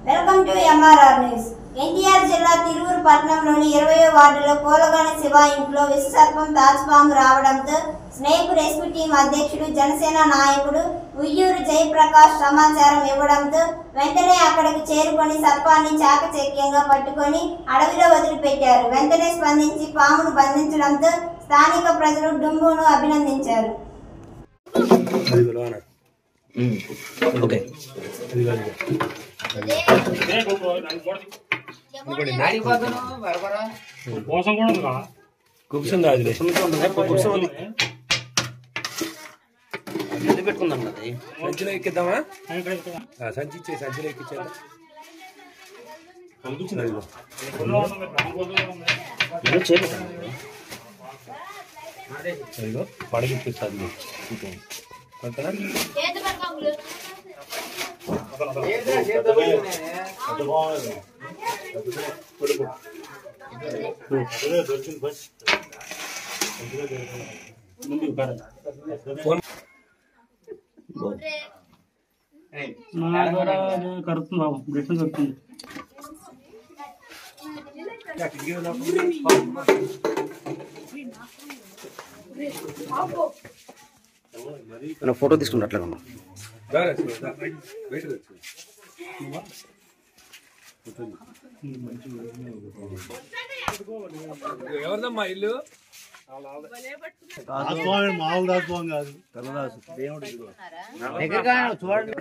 Welcome to MRR news. NTR జిల్లా తిరువురు పట్టణంలోని 20వ వార్డులో కోలగాని శివ ఇంట్లో విషసర్పం తాజ్పాము రావడంతో స్నేక్ రెస్క్యూ టీం అధ్యక్షుడు జనసేన నాయకుడు ఉయ్యూరు జయప్రకాష్ సమాచారం ఇవ్వడంతో వెంటనే అక్కడికి చేరుకొని సర్పాన్ని చాకచక్యంగా పట్టుకొని అడవిలో వదిలిపెట్టారు. వెంటనే స్పందించి పామును బంధించడంతో స్థానిక ప్రజలు డుంబును అభినందించారు. పెట్టుకుందాం సంచిలో ఎక్కిద్దామా సంచి సంచిలో ఎక్కించేద్దాం పడగిప్పిస్తుంది కరుతుంది బాబు బ్రిటన్ కరుతుంది ఫోటో తీసుకుంటా ఎవరిదమ్మా ఇల్లు మామూలు దాసుకోం కాదు కన్నదాసు దేవుడు చూడండి